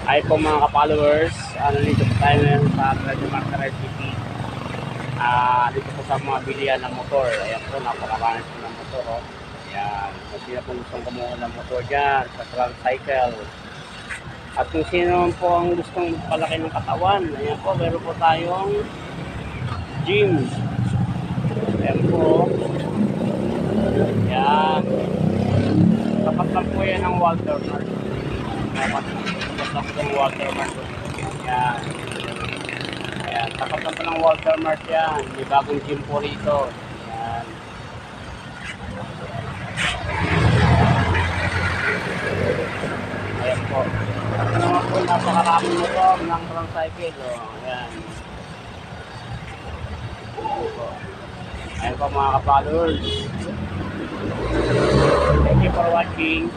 Ay po mga ka-followers, nandito po tayo ngayon sa Martaray City. Dito po sa mga bilihan ng motor. Ayan po, napakarami po ng motor. Oh. Ayan, kung sino po gustong kumuha ng motor dyan sa Transcycle. At kung sino po ang gustong palaki ng katawan, ayan po, meron po tayong gym. Ayan po. Ayan. Tapat lang po yan ng Walter Mart. Tapat lang po ng Walter Mart. Ayan. Ayan. Tapat lang po ng Walter Mart yan. May bagong gym po rito. Ayan. Ayan po. Ito naman po, napakaraming motor ng Transcycle. Oh. Ayan. Ayan po. Ayan po mga ka-followers. Thank you for watching.